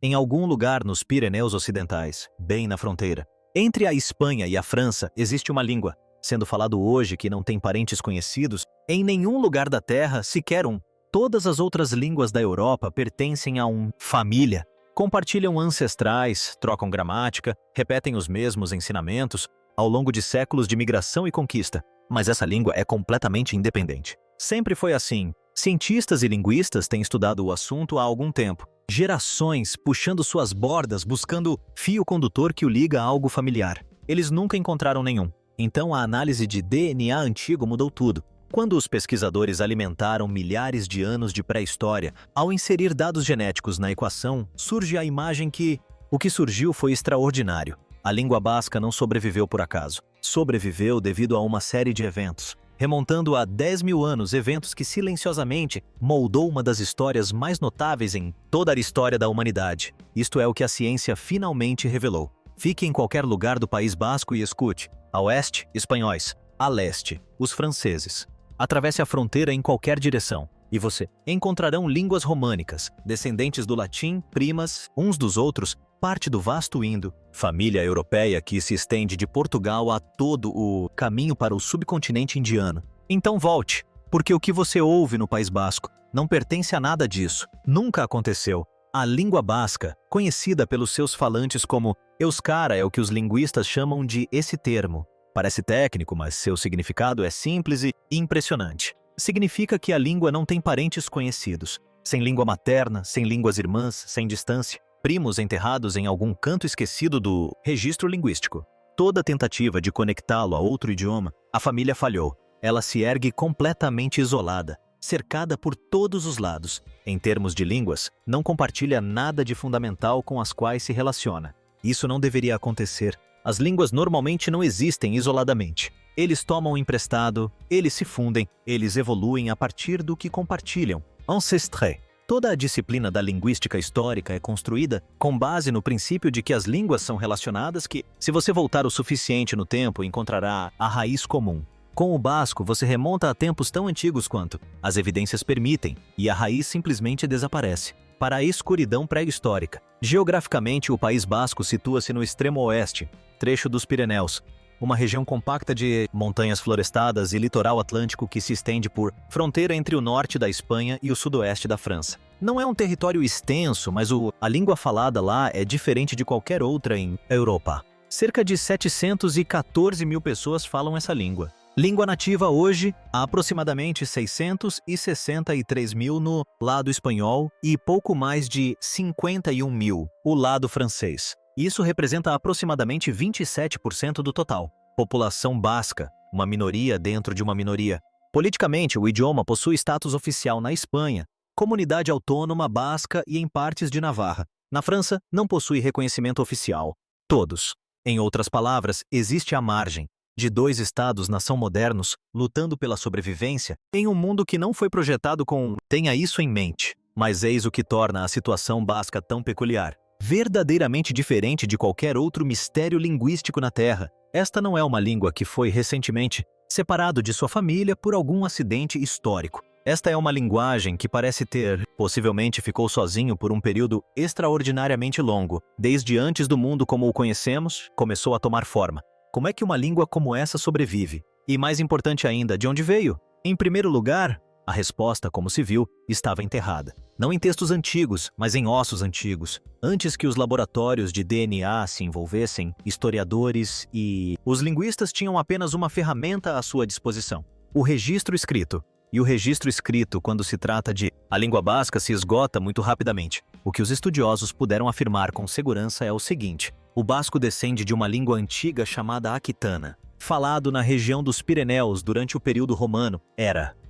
em algum lugar nos Pirineus Ocidentais, bem na fronteira. Entre a Espanha e a França existe uma língua, sendo falado hoje que não tem parentes conhecidos em nenhum lugar da Terra, sequer um. Todas as outras línguas da Europa pertencem a uma família. Compartilham ancestrais, trocam gramática, repetem os mesmos ensinamentos ao longo de séculos de migração e conquista. Mas essa língua é completamente independente. Sempre foi assim. Cientistas e linguistas têm estudado o assunto há algum tempo. Gerações puxando suas bordas, buscando fio condutor que o liga a algo familiar. Eles nunca encontraram nenhum. Então a análise de DNA antigo mudou tudo. Quando os pesquisadores alimentaram milhares de anos de pré-história, ao inserir dados genéticos na equação, surge a imagem que o que surgiu foi extraordinário. A língua basca não sobreviveu por acaso. Sobreviveu devido a uma série de eventos. Remontando a 10 mil anos, eventos que silenciosamente moldou uma das histórias mais notáveis em toda a história da humanidade. Isto é o que a ciência finalmente revelou. Fique em qualquer lugar do País Basco e escute. A oeste, espanhóis. A leste, os franceses. Atravesse a fronteira em qualquer direção. E você encontrarão línguas românicas, descendentes do latim, primas uns dos outros, parte do vasto Indo, família europeia que se estende de Portugal a todo o caminho para o subcontinente indiano. Então volte, porque o que você ouve no País Basco não pertence a nada disso. Nunca aconteceu. A língua basca, conhecida pelos seus falantes como euskara, é o que os linguistas chamam de esse termo. Parece técnico, mas seu significado é simples e impressionante. Significa que a língua não tem parentes conhecidos. Sem língua materna, sem línguas irmãs, sem distância. Primos enterrados em algum canto esquecido do registro linguístico. Toda tentativa de conectá-lo a outro idioma, a família falhou. Ela se ergue completamente isolada, cercada por todos os lados. Em termos de línguas, não compartilha nada de fundamental com as quais se relaciona. Isso não deveria acontecer. As línguas normalmente não existem isoladamente. Eles tomam emprestado, eles se fundem, eles evoluem a partir do que compartilham. Ancestrer. Toda a disciplina da linguística histórica é construída com base no princípio de que as línguas são relacionadas que, se você voltar o suficiente no tempo, encontrará a raiz comum. Com o basco, você remonta a tempos tão antigos quanto as evidências permitem, e a raiz simplesmente desaparece. Para a escuridão pré-histórica. Geograficamente, o País Basco situa-se no extremo oeste, trecho dos Pirineus, uma região compacta de montanhas florestadas e litoral atlântico que se estende por fronteira entre o norte da Espanha e o sudoeste da França. Não é um território extenso, mas a língua falada lá é diferente de qualquer outra em Europa. Cerca de 714 mil pessoas falam essa língua. Língua nativa hoje, há aproximadamente 663 mil no lado espanhol e pouco mais de 51 mil o lado francês. Isso representa aproximadamente 27% do total. População basca, uma minoria dentro de uma minoria. Politicamente, o idioma possui status oficial na Espanha, comunidade autônoma basca e em partes de Navarra. Na França, não possui reconhecimento oficial. Todos. Em outras palavras, existe a margem de dois estados-nação modernos lutando pela sobrevivência em um mundo que não foi projetado com tenha isso em mente. Mas eis o que torna a situação basca tão peculiar. Verdadeiramente diferente de qualquer outro mistério linguístico na Terra. Esta não é uma língua que foi recentemente separado de sua família por algum acidente histórico. Esta é uma linguagem que parece ter, possivelmente ficou sozinho por um período extraordinariamente longo. Desde antes do mundo como o conhecemos, começou a tomar forma. Como é que uma língua como essa sobrevive? E mais importante ainda, de onde veio? Em primeiro lugar, a resposta, como se viu, estava enterrada. Não em textos antigos, mas em ossos antigos. Antes que os laboratórios de DNA se envolvessem, historiadores e os linguistas tinham apenas uma ferramenta à sua disposição: o registro escrito. E o registro escrito, quando se trata de a língua basca, se esgota muito rapidamente. O que os estudiosos puderam afirmar com segurança é o seguinte: o basco descende de uma língua antiga chamada aquitana, falado na região dos Pirineus durante o período romano.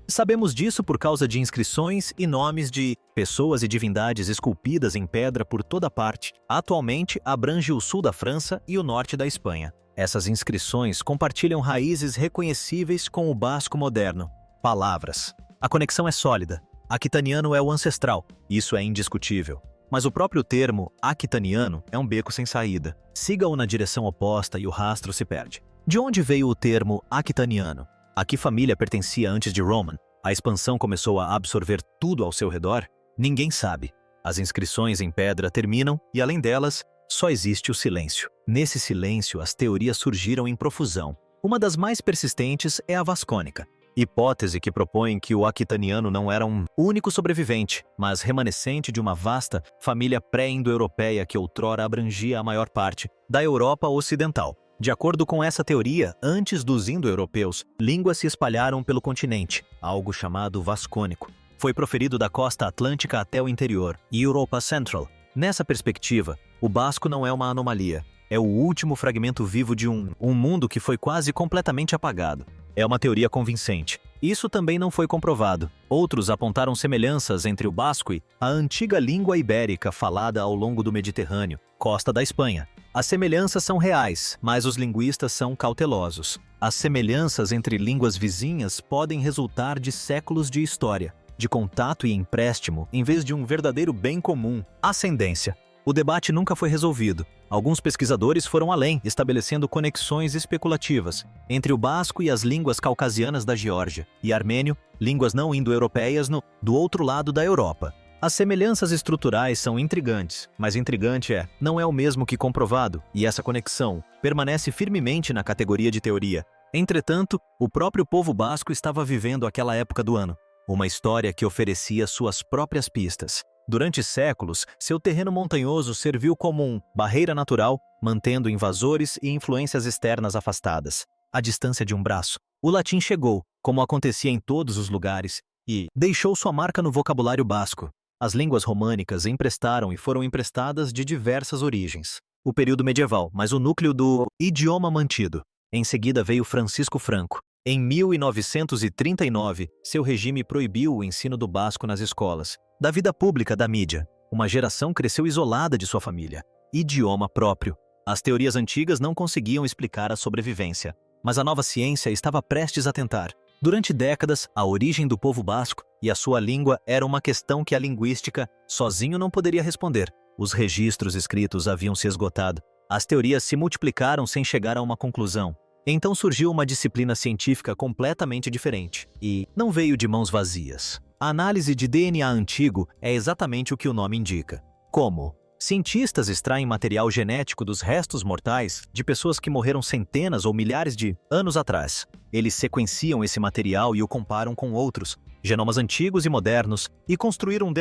Sabemos disso por causa de inscrições e nomes de pessoas e divindades esculpidas em pedra por toda parte. Atualmente, abrange o sul da França e o norte da Espanha. Essas inscrições compartilham raízes reconhecíveis com o basco moderno. Palavras. A conexão é sólida. Aquitaniano é o ancestral. Isso é indiscutível. Mas o próprio termo aquitaniano é um beco sem saída. Siga-o na direção oposta e o rastro se perde. De onde veio o termo aquitaniano? A que família pertencia antes de Roman? A expansão começou a absorver tudo ao seu redor? Ninguém sabe. As inscrições em pedra terminam e, além delas, só existe o silêncio. Nesse silêncio, as teorias surgiram em profusão. Uma das mais persistentes é a vascônica, hipótese que propõe que o aquitaniano não era um único sobrevivente, mas remanescente de uma vasta família pré-indo-europeia que outrora abrangia a maior parte da Europa Ocidental. De acordo com essa teoria, antes dos indo-europeus, línguas se espalharam pelo continente, algo chamado vascônico. Foi proferido da costa atlântica até o interior, Europa Central. Nessa perspectiva, o basco não é uma anomalia. É o último fragmento vivo de um mundo que foi quase completamente apagado. É uma teoria convincente. Isso também não foi comprovado. Outros apontaram semelhanças entre o basco e a antiga língua ibérica falada ao longo do Mediterrâneo, costa da Espanha. As semelhanças são reais, mas os linguistas são cautelosos. As semelhanças entre línguas vizinhas podem resultar de séculos de história, de contato e empréstimo, em vez de um verdadeiro bem comum, ascendência. O debate nunca foi resolvido. Alguns pesquisadores foram além, estabelecendo conexões especulativas entre o basco e as línguas caucasianas da Geórgia, e armênio, línguas não indo-europeias do outro lado da Europa. As semelhanças estruturais são intrigantes, mas intrigante não é o mesmo que comprovado, e essa conexão permanece firmemente na categoria de teoria. Entretanto, o próprio povo basco estava vivendo aquela época do ano, uma história que oferecia suas próprias pistas. Durante séculos, seu terreno montanhoso serviu como barreira natural, mantendo invasores e influências externas afastadas. À distância de um braço, o latim chegou, como acontecia em todos os lugares, e deixou sua marca no vocabulário basco. As línguas românicas emprestaram e foram emprestadas de diversas origens. O período medieval, mas o núcleo do idioma mantido. Em seguida veio Francisco Franco. Em 1939, seu regime proibiu o ensino do basco nas escolas, da vida pública da mídia. Uma geração cresceu isolada de sua família. Idioma próprio. As teorias antigas não conseguiam explicar a sobrevivência, mas a nova ciência estava prestes a tentar. Durante décadas, a origem do povo basco e a sua língua era uma questão que a linguística sozinho não poderia responder. Os registros escritos haviam se esgotado. As teorias se multiplicaram sem chegar a uma conclusão. Então surgiu uma disciplina científica completamente diferente, e não veio de mãos vazias. A análise de DNA antigo é exatamente o que o nome indica. Como? Cientistas extraem material genético dos restos mortais de pessoas que morreram centenas ou milhares de anos atrás. Eles sequenciam esse material e o comparam com outros, genomas antigos e modernos, e construíram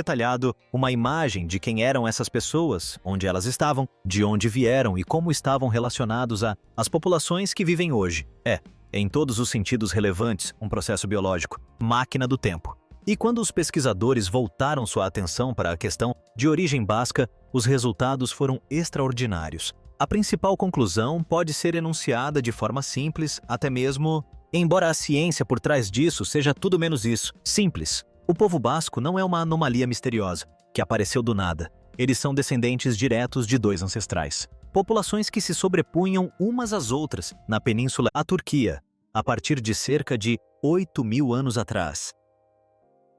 uma imagem de quem eram essas pessoas, onde elas estavam, de onde vieram e como estavam relacionados às populações que vivem hoje. Em todos os sentidos relevantes, um processo biológico, máquina do tempo. E quando os pesquisadores voltaram sua atenção para a questão de origem basca, os resultados foram extraordinários. A principal conclusão pode ser enunciada de forma simples, até mesmo, embora a ciência por trás disso seja tudo menos isso, simples. O povo basco não é uma anomalia misteriosa, que apareceu do nada. Eles são descendentes diretos de dois ancestrais. Populações que se sobrepunham umas às outras na Península à Turquia, a partir de cerca de 8.000 anos atrás.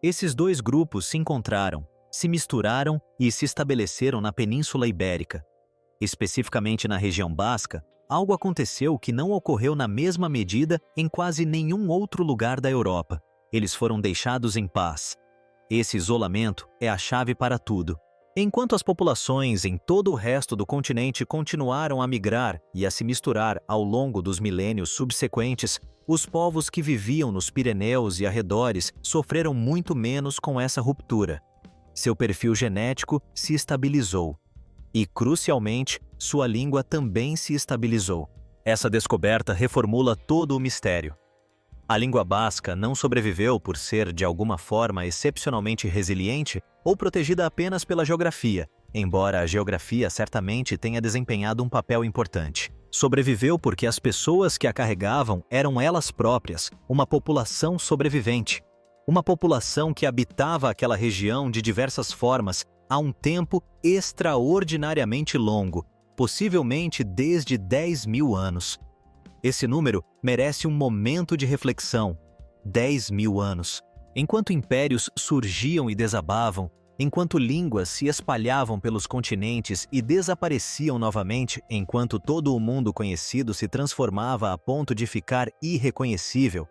Esses dois grupos se encontraram, se misturaram e se estabeleceram na Península Ibérica. Especificamente na região basca, algo aconteceu que não ocorreu na mesma medida em quase nenhum outro lugar da Europa. Eles foram deixados em paz. Esse isolamento é a chave para tudo. Enquanto as populações em todo o resto do continente continuaram a migrar e a se misturar ao longo dos milênios subsequentes, os povos que viviam nos Pirineus e arredores sofreram muito menos com essa ruptura. Seu perfil genético se estabilizou. E, crucialmente, sua língua também se estabilizou. Essa descoberta reformula todo o mistério. A língua basca não sobreviveu por ser, de alguma forma, excepcionalmente resiliente ou protegida apenas pela geografia, embora a geografia certamente tenha desempenhado um papel importante. Sobreviveu porque as pessoas que a carregavam eram elas próprias, uma população sobrevivente. Uma população que habitava aquela região de diversas formas há um tempo extraordinariamente longo, possivelmente desde 10.000 anos. Esse número merece um momento de reflexão. 10.000 anos. Enquanto impérios surgiam e desabavam, enquanto línguas se espalhavam pelos continentes e desapareciam novamente, enquanto todo o mundo conhecido se transformava a ponto de ficar irreconhecível,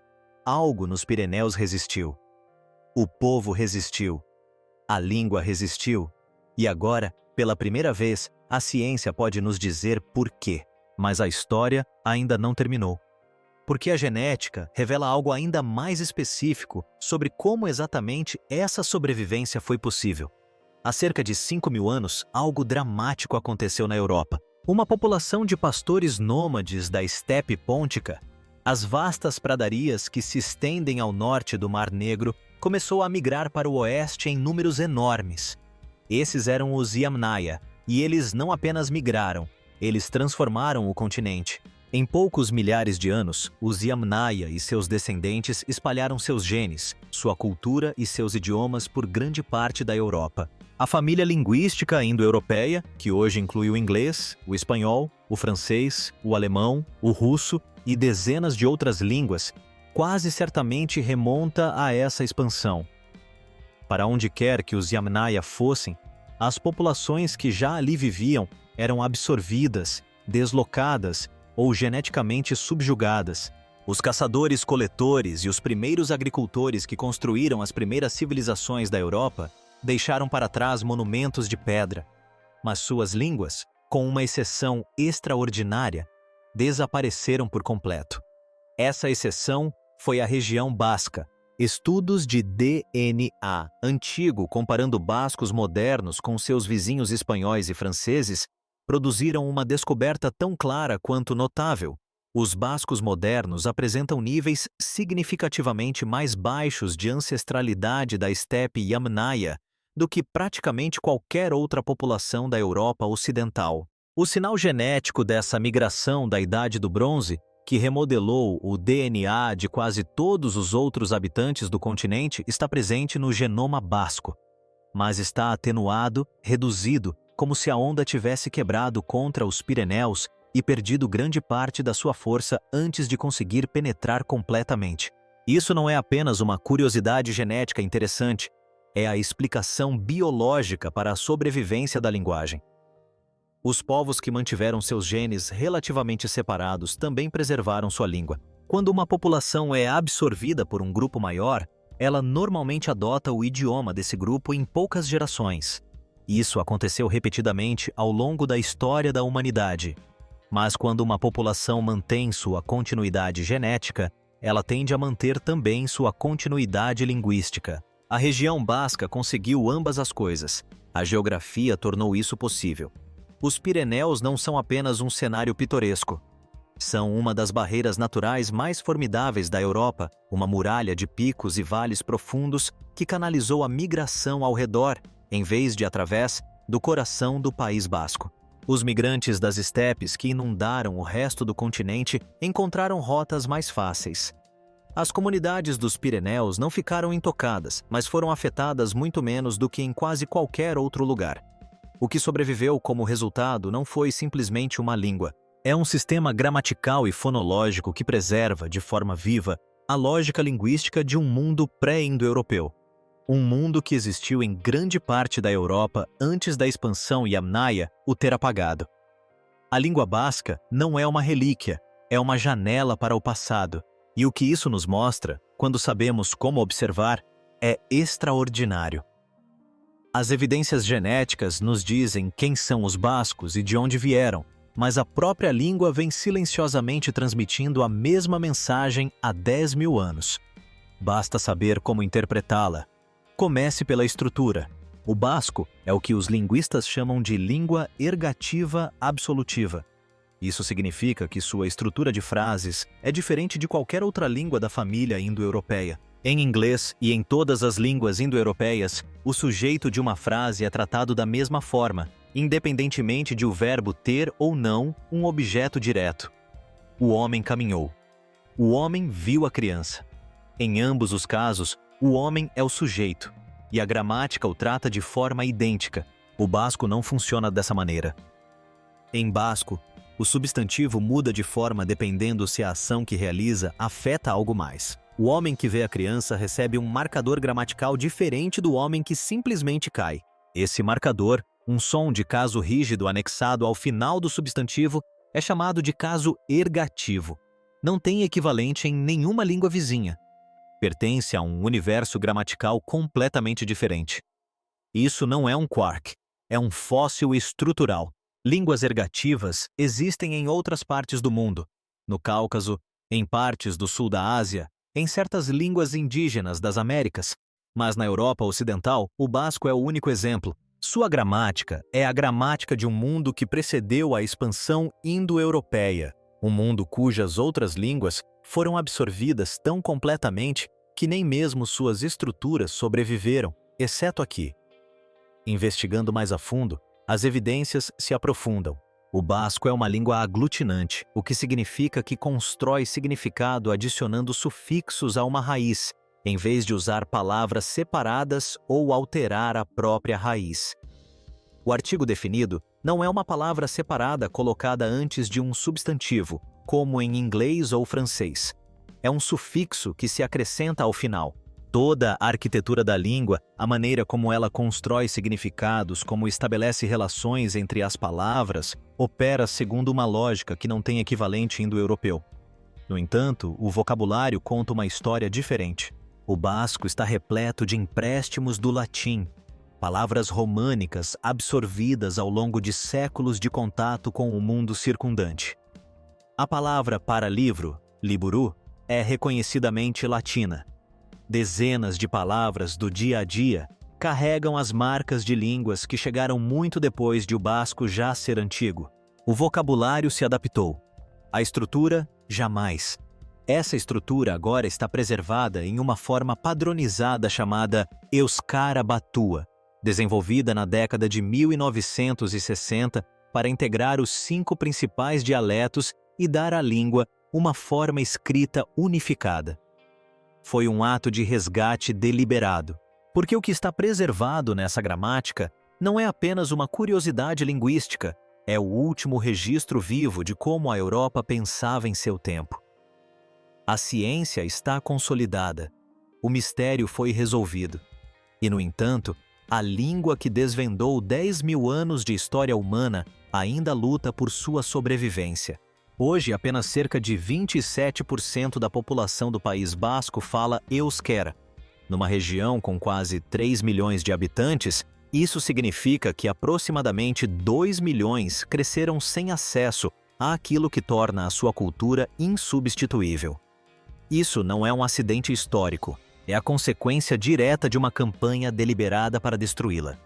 algo nos Pirineus resistiu. O povo resistiu. A língua resistiu. E agora, pela primeira vez, a ciência pode nos dizer por quê. Mas a história ainda não terminou. Porque a genética revela algo ainda mais específico sobre como exatamente essa sobrevivência foi possível. Há cerca de 5.000 anos, algo dramático aconteceu na Europa. Uma população de pastores nômades da estepe pôntica, as vastas pradarias que se estendem ao norte do Mar Negro, começou a migrar para o oeste em números enormes. Esses eram os Yamnaya, e eles não apenas migraram, eles transformaram o continente. Em poucos milhares de anos, os Yamnaya e seus descendentes espalharam seus genes, sua cultura e seus idiomas por grande parte da Europa. A família linguística indo-europeia, que hoje inclui o inglês, o espanhol, o francês, o alemão, o russo e dezenas de outras línguas, quase certamente remonta a essa expansão. Para onde quer que os Yamnaya fossem, as populações que já ali viviam eram absorvidas, deslocadas ou geneticamente subjugadas. Os caçadores-coletores e os primeiros agricultores que construíram as primeiras civilizações da Europa deixaram para trás monumentos de pedra, mas suas línguas, com uma exceção extraordinária, desapareceram por completo. Essa exceção foi a região basca. Estudos de DNA antigo comparando bascos modernos com seus vizinhos espanhóis e franceses produziram uma descoberta tão clara quanto notável. Os bascos modernos apresentam níveis significativamente mais baixos de ancestralidade da estepe Yamnaya do que praticamente qualquer outra população da Europa Ocidental. O sinal genético dessa migração da Idade do Bronze, que remodelou o DNA de quase todos os outros habitantes do continente, está presente no genoma basco, mas está atenuado, reduzido, como se a onda tivesse quebrado contra os Pirineus e perdido grande parte da sua força antes de conseguir penetrar completamente. Isso não é apenas uma curiosidade genética interessante, é a explicação biológica para a sobrevivência da linguagem. Os povos que mantiveram seus genes relativamente separados também preservaram sua língua. Quando uma população é absorvida por um grupo maior, ela normalmente adota o idioma desse grupo em poucas gerações. Isso aconteceu repetidamente ao longo da história da humanidade. Mas quando uma população mantém sua continuidade genética, ela tende a manter também sua continuidade linguística. A região basca conseguiu ambas as coisas. A geografia tornou isso possível. Os Pirineus não são apenas um cenário pitoresco. São uma das barreiras naturais mais formidáveis da Europa, uma muralha de picos e vales profundos que canalizou a migração ao redor, em vez de através do coração do País Basco. Os migrantes das estepes que inundaram o resto do continente encontraram rotas mais fáceis. As comunidades dos Pirineus não ficaram intocadas, mas foram afetadas muito menos do que em quase qualquer outro lugar. O que sobreviveu como resultado não foi simplesmente uma língua. É um sistema gramatical e fonológico que preserva, de forma viva, a lógica linguística de um mundo pré-indo-europeu. Um mundo que existiu em grande parte da Europa antes da expansão Yamnaya o ter apagado. A língua basca não é uma relíquia, é uma janela para o passado. E o que isso nos mostra, quando sabemos como observar, é extraordinário. As evidências genéticas nos dizem quem são os bascos e de onde vieram, mas a própria língua vem silenciosamente transmitindo a mesma mensagem há 10.000 anos. Basta saber como interpretá-la. Comece pela estrutura. O basco é o que os linguistas chamam de língua ergativa absolutiva. Isso significa que sua estrutura de frases é diferente de qualquer outra língua da família indo-europeia. Em inglês e em todas as línguas indo-europeias, o sujeito de uma frase é tratado da mesma forma, independentemente de o verbo ter ou não um objeto direto. O homem caminhou. O homem viu a criança. Em ambos os casos, o homem é o sujeito, e a gramática o trata de forma idêntica. O basco não funciona dessa maneira. Em basco, o substantivo muda de forma dependendo se a ação que realiza afeta algo mais. O homem que vê a criança recebe um marcador gramatical diferente do homem que simplesmente cai. Esse marcador, um som de caso rígido anexado ao final do substantivo, é chamado de caso ergativo. Não tem equivalente em nenhuma língua vizinha. Pertence a um universo gramatical completamente diferente. Isso não é um quark. É um fóssil estrutural. Línguas ergativas existem em outras partes do mundo, no Cáucaso, em partes do sul da Ásia, em certas línguas indígenas das Américas. Mas na Europa Ocidental, o basco é o único exemplo. Sua gramática é a gramática de um mundo que precedeu a expansão indo-europeia, um mundo cujas outras línguas foram absorvidas tão completamente que nem mesmo suas estruturas sobreviveram, exceto aqui. Investigando mais a fundo, as evidências se aprofundam. O basco é uma língua aglutinante, o que significa que constrói significado adicionando sufixos a uma raiz, em vez de usar palavras separadas ou alterar a própria raiz. O artigo definido não é uma palavra separada colocada antes de um substantivo, como em inglês ou francês. É um sufixo que se acrescenta ao final. Toda a arquitetura da língua, a maneira como ela constrói significados, como estabelece relações entre as palavras, opera segundo uma lógica que não tem equivalente indo-europeu. No entanto, o vocabulário conta uma história diferente. O basco está repleto de empréstimos do latim, palavras românicas absorvidas ao longo de séculos de contato com o mundo circundante. A palavra para livro, liburu, é reconhecidamente latina. Dezenas de palavras do dia a dia carregam as marcas de línguas que chegaram muito depois de o basco já ser antigo. O vocabulário se adaptou. A estrutura, jamais. Essa estrutura agora está preservada em uma forma padronizada chamada Euskara Batua, desenvolvida na década de 1960 para integrar os 5 principais dialetos e dar à língua uma forma escrita unificada. Foi um ato de resgate deliberado, porque o que está preservado nessa gramática não é apenas uma curiosidade linguística, é o último registro vivo de como a Europa pensava em seu tempo. A ciência está consolidada, o mistério foi resolvido. E, no entanto, a língua que desvendou 10.000 anos de história humana ainda luta por sua sobrevivência. Hoje, apenas cerca de 27% da população do País Basco fala euskera. Numa região com quase 3 milhões de habitantes, isso significa que aproximadamente 2 milhões cresceram sem acesso àquilo que torna a sua cultura insubstituível. Isso não é um acidente histórico, é a consequência direta de uma campanha deliberada para destruí-la.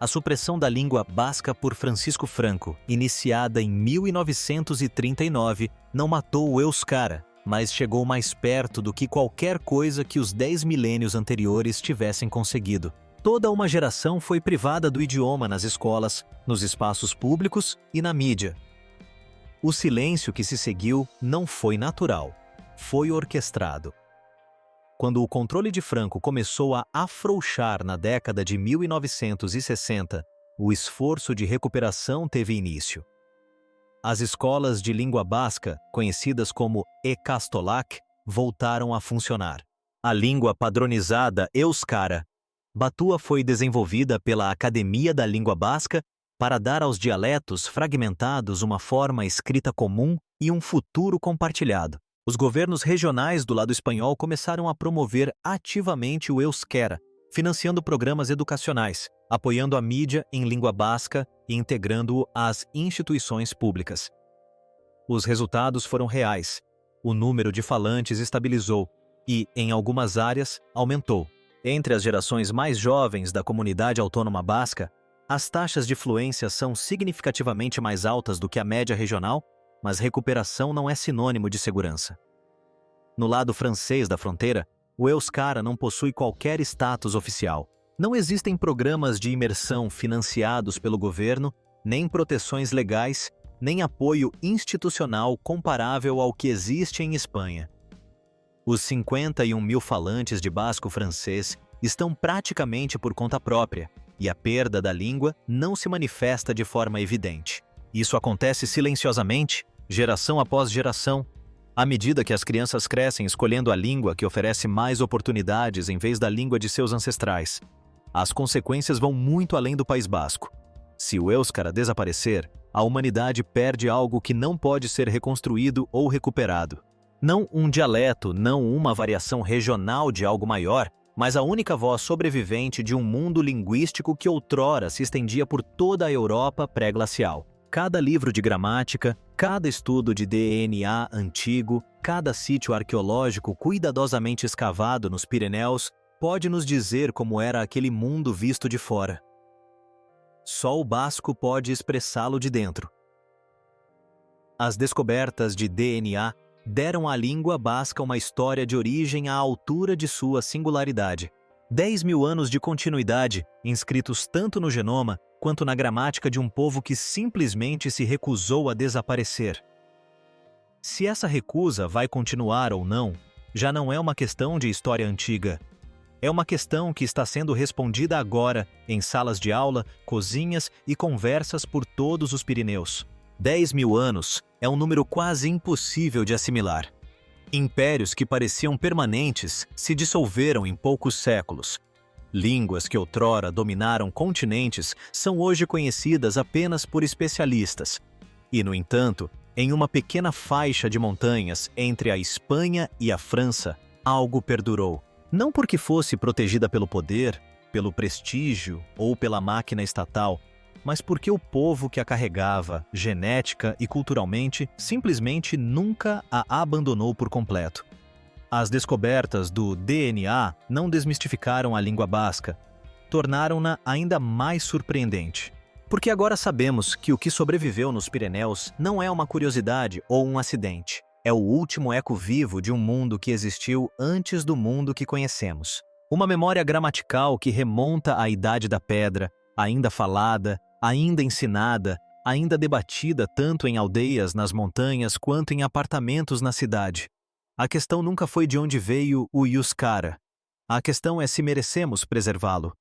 A supressão da língua basca por Francisco Franco, iniciada em 1939, não matou o euskara, mas chegou mais perto do que qualquer coisa que os 10 milênios anteriores tivessem conseguido. Toda uma geração foi privada do idioma nas escolas, nos espaços públicos e na mídia. O silêncio que se seguiu não foi natural, foi orquestrado. Quando o controle de Franco começou a afrouxar na década de 1960, o esforço de recuperação teve início. As escolas de língua basca, conhecidas como Ekastolak, voltaram a funcionar. A língua padronizada euskara, Batua foi desenvolvida pela Academia da Língua Basca para dar aos dialetos fragmentados uma forma escrita comum e um futuro compartilhado. Os governos regionais do lado espanhol começaram a promover ativamente o euskera, financiando programas educacionais, apoiando a mídia em língua basca e integrando-o às instituições públicas. Os resultados foram reais. O número de falantes estabilizou e, em algumas áreas, aumentou. Entre as gerações mais jovens da comunidade autônoma basca, as taxas de fluência são significativamente mais altas do que a média regional, mas recuperação não é sinônimo de segurança. No lado francês da fronteira, o euskara não possui qualquer status oficial. Não existem programas de imersão financiados pelo governo, nem proteções legais, nem apoio institucional comparável ao que existe em Espanha. Os 51 mil falantes de basco francês estão praticamente por conta própria, e a perda da língua não se manifesta de forma evidente. Isso acontece silenciosamente, geração após geração, à medida que as crianças crescem escolhendo a língua que oferece mais oportunidades em vez da língua de seus ancestrais. As consequências vão muito além do País Basco. Se o euskara desaparecer, a humanidade perde algo que não pode ser reconstruído ou recuperado. Não um dialeto, não uma variação regional de algo maior, mas a única voz sobrevivente de um mundo linguístico que outrora se estendia por toda a Europa pré-glacial. Cada livro de gramática, cada estudo de DNA antigo, cada sítio arqueológico cuidadosamente escavado nos Pirineus pode nos dizer como era aquele mundo visto de fora. Só o basco pode expressá-lo de dentro. As descobertas de DNA deram à língua basca uma história de origem à altura de sua singularidade. 10.000 anos de continuidade, inscritos tanto no genoma quanto na gramática de um povo que simplesmente se recusou a desaparecer. Se essa recusa vai continuar ou não, já não é uma questão de história antiga. É uma questão que está sendo respondida agora em salas de aula, cozinhas e conversas por todos os Pirineus. 10.000 anos é um número quase impossível de assimilar. Impérios que pareciam permanentes se dissolveram em poucos séculos. Línguas que outrora dominaram continentes são hoje conhecidas apenas por especialistas. E, no entanto, em uma pequena faixa de montanhas entre a Espanha e a França, algo perdurou. Não porque fosse protegida pelo poder, pelo prestígio ou pela máquina estatal, mas porque o povo que a carregava, genética e culturalmente, simplesmente nunca a abandonou por completo. As descobertas do DNA não desmistificaram a língua basca, tornaram-na ainda mais surpreendente. Porque agora sabemos que o que sobreviveu nos Pirineus não é uma curiosidade ou um acidente. É o último eco vivo de um mundo que existiu antes do mundo que conhecemos. Uma memória gramatical que remonta à Idade da Pedra, ainda falada, ainda ensinada, ainda debatida tanto em aldeias nas montanhas quanto em apartamentos na cidade. A questão nunca foi de onde veio o Euskara. A questão é se merecemos preservá-lo.